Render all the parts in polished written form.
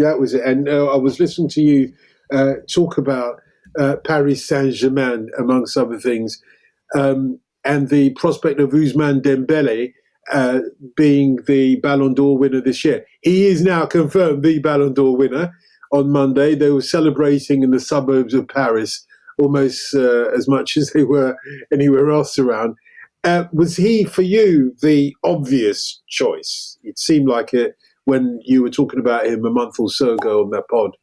That was it. And I was listening to you talk about Paris Saint-Germain, amongst other things, and the prospect of Ousmane Dembele uh, being the Ballon d'Or winner this year. He is now confirmed the Ballon d'Or winner. On Monday, they were celebrating in the suburbs of Paris almost as much as they were anywhere else around. Was he, for you, the obvious choice? It seemed like it when you were talking about him a month or so ago on that pod.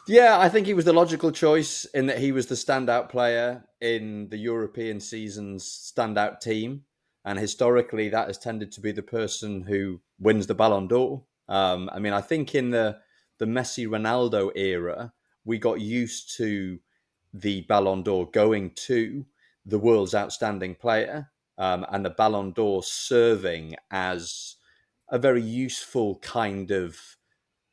Yeah, I think he was the logical choice in that he was the standout player in the European season's standout team. And historically, that has tended to be the person who wins the Ballon d'Or. I mean, I think in the Messi Ronaldo era, we got used to the Ballon d'Or going to the world's outstanding player, and the Ballon d'Or serving as a very useful kind of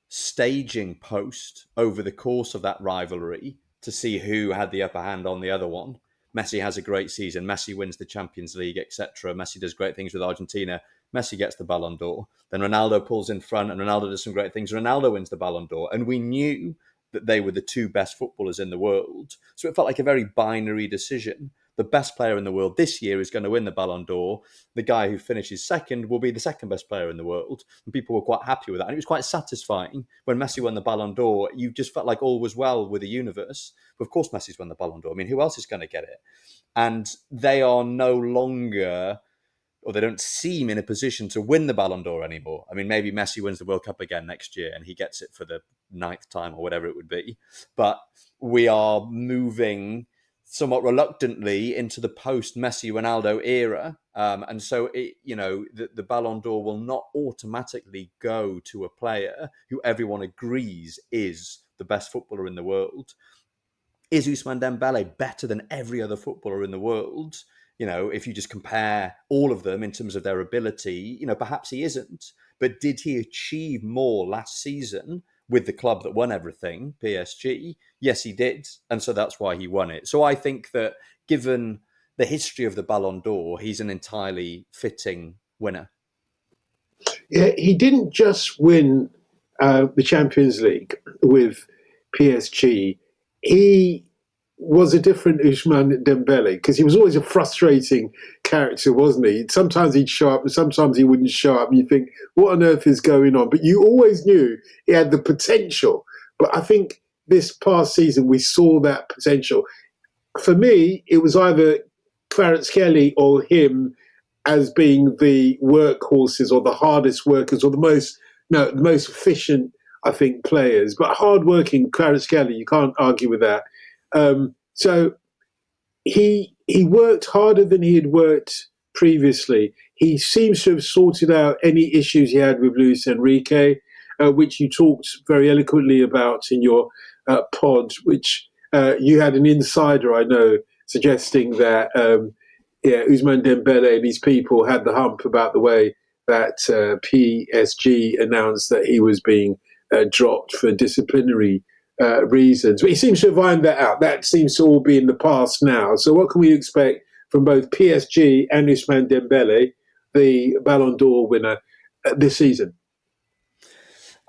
staging post over the course of that rivalry to see who had the upper hand on the other one. Messi has a great season. Messi wins the Champions League, etc. Messi does great things with Argentina. Messi gets the Ballon d'Or. Then Ronaldo pulls in front and Ronaldo does some great things. Ronaldo wins the Ballon d'Or. And we knew that they were the two best footballers in the world. So it felt like a very binary decision. The best player in the world this year is going to win the Ballon d'Or. The guy who finishes second will be the second best player in the world. And people were quite happy with that. And it was quite satisfying. When Messi won the Ballon d'Or, you just felt like all was well with the universe. But of course, Messi's won the Ballon d'Or. I mean, who else is going to get it? And they are no longer, or they don't seem in a position to win the Ballon d'Or anymore. I mean, maybe Messi wins the World Cup again next year and he gets it for the ninth time or whatever it would be. But we are moving somewhat reluctantly into the post-Messi Ronaldo era. And so, the Ballon d'Or will not automatically go to a player who everyone agrees is the best footballer in the world. Is Ousmane Dembele better than every other footballer in the world? If you just compare all of them in terms of their ability, perhaps he isn't. But did he achieve more last season with the club that won everything, PSG? Yes, he did. And so that's why he won it. So I think that given the history of the Ballon d'Or, he's an entirely fitting winner. Yeah, he didn't just win the Champions League with PSG. He was a different Ousmane Dembele because he was always a frustrating character, wasn't he? Sometimes he'd show up and sometimes he wouldn't show up. And you think, what on earth is going on? But you always knew he had the potential. But I think this past season we saw that potential. For me, it was either Clarence Kelly or him as being the workhorses or the hardest workers or the most efficient, I think, players. But hardworking Clarence Kelly, you can't argue with that. So he worked harder than he had worked previously. He seems to have sorted out any issues he had with Luis Enrique, which you talked very eloquently about in your pod, which you had an insider, I know, suggesting that Ousmane Dembele and his people had the hump about the way that PSG announced that he was being dropped for disciplinary reasons. But he seems to have ironed that out. That seems to all be in the past now. So what can we expect from both PSG and Ousmane Dembele, the Ballon d'Or winner, this season?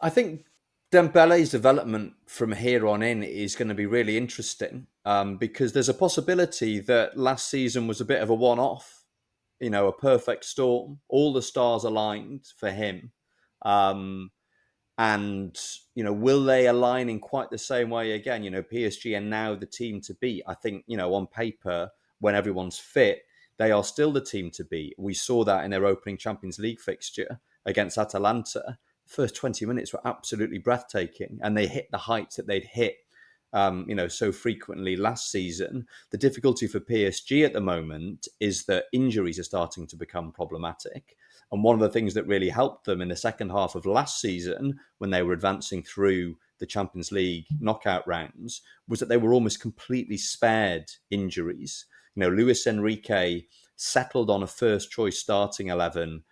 I think Dembele's development from here on in is going to be really interesting because there's a possibility that last season was a bit of a one-off, a perfect storm. All the stars aligned for him. And, will they align in quite the same way again? PSG are now the team to beat. I think, on paper, when everyone's fit, they are still the team to beat. We saw that in their opening Champions League fixture against Atalanta. The first 20 minutes were absolutely breathtaking and they hit the heights that they'd hit, so frequently last season. The difficulty for PSG at the moment is that injuries are starting to become problematic. And one of the things that really helped them in the second half of last season, when they were advancing through the Champions League knockout rounds, was that they were almost completely spared injuries. Luis Enrique settled on a first choice starting 11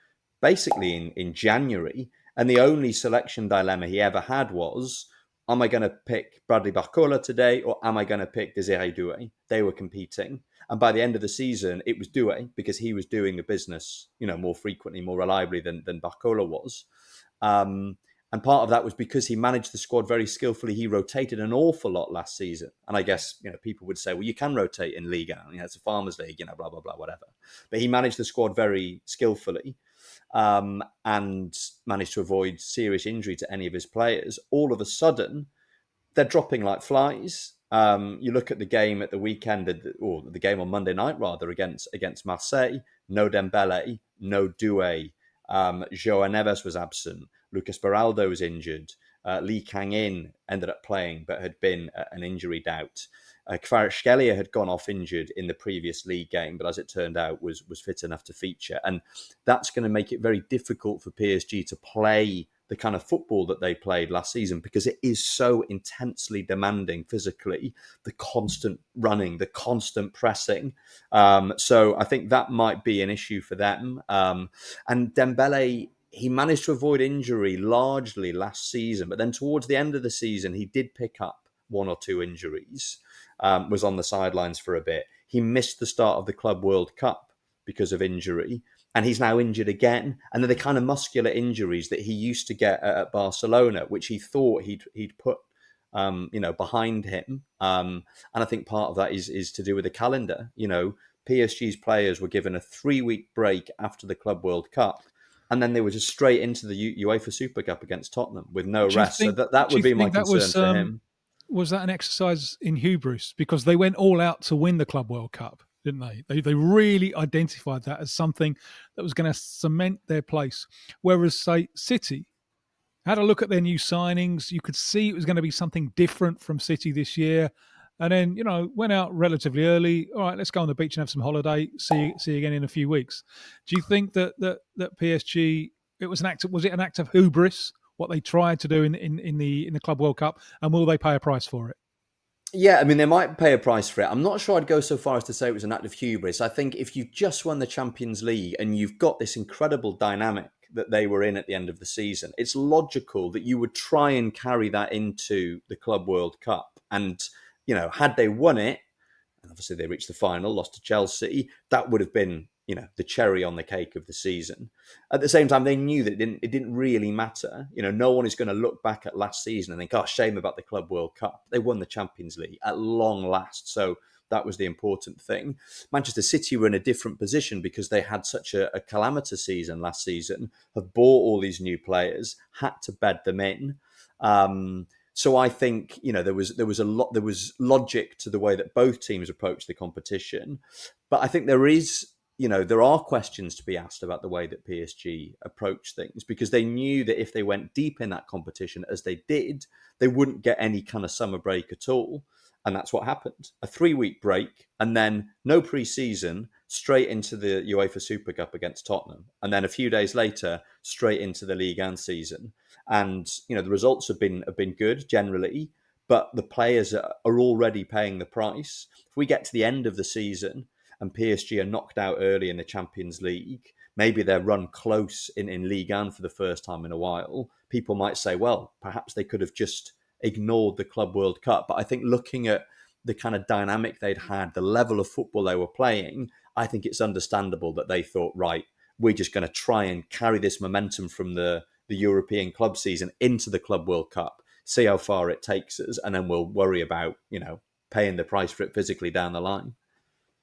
basically in January. And the only selection dilemma he ever had was, am I going to pick Bradley Barcola today or am I going to pick Desiree Doué? They were competing. And by the end of the season, it was Doué because he was doing the business, more frequently, more reliably than Barcola was. And And part of that was because he managed the squad very skillfully. He rotated an awful lot last season. And I guess, people would say, well, you can rotate in Liga. It's a farmers league, blah, blah, blah, whatever. But he managed the squad very skillfully, and managed to avoid serious injury to any of his players. All of a sudden, they're dropping like flies. You look at the game at the weekend, or the game on Monday night, rather, against Marseille. No Dembele, no Doué. João Neves was absent. Lucas Beraldo was injured. Lee Kang-in ended up playing, but had been an injury doubt. Kvaratskhelia had gone off injured in the previous league game, but as it turned out, was fit enough to feature. And that's going to make it very difficult for PSG to play the kind of football that they played last season, because it is so intensely demanding physically, the constant running, the constant pressing. So I think that might be an issue for them. And Dembele, he managed to avoid injury largely last season, but then towards the end of the season, he did pick up one or two injuries, was on the sidelines for a bit. He missed the start of the Club World Cup because of injury, and he's now injured again. And they're the kind of muscular injuries that he used to get at Barcelona, which he thought he'd put behind him. And I think part of that is to do with the calendar. PSG's players were given a 3-week break after the Club World Cup, and then they were just straight into the UEFA Super Cup against Tottenham with no rest. So that would be my concern for him. Was that an exercise in hubris? Because they went all out to win the Club World Cup, didn't they? They really identified that as something that was going to cement their place. Whereas, say, City had a look at their new signings. You could see it was going to be something different from City this year. And then, went out relatively early. All right, let's go on the beach and have some holiday. See you again in a few weeks. Do you think that PSG, was it an act of hubris, what they tried to do in the Club World Cup, and will they pay a price for it? Yeah, I mean, they might pay a price for it. I'm not sure I'd go so far as to say it was an act of hubris. I think if you just won the Champions League and you've got this incredible dynamic that they were in at the end of the season, it's logical that you would try and carry that into the Club World Cup. And, had they won it, and obviously they reached the final, lost to Chelsea, that would have been, the cherry on the cake of the season. At the same time, they knew that it didn't really matter. No one is going to look back at last season and think, oh, shame about the Club World Cup. They won the Champions League at long last. So that was the important thing. Manchester City were in a different position because they had such a calamitous season last season, have bought all these new players, had to bed them in. So I think, there was logic to the way that both teams approached the competition. But I think there are questions to be asked about the way that PSG approach things, because they knew that if they went deep in that competition, as they did, they wouldn't get any kind of summer break at all. And that's what happened. A 3-week break, and then no pre-season, straight into the UEFA Super Cup against Tottenham. And then a few days later, straight into the Ligue 1 season. And, the results have been good generally, but the players are already paying the price. If we get to the end of the season and PSG are knocked out early in the Champions League, maybe they're run close in Ligue 1 for the first time in a while, people might say, well, perhaps they could have just ignored the Club World Cup. But I think looking at the kind of dynamic they'd had, the level of football they were playing, I think it's understandable that they thought, right, we're just going to try and carry this momentum from the European club season into the Club World Cup, see how far it takes us, and then we'll worry about, paying the price for it physically down the line.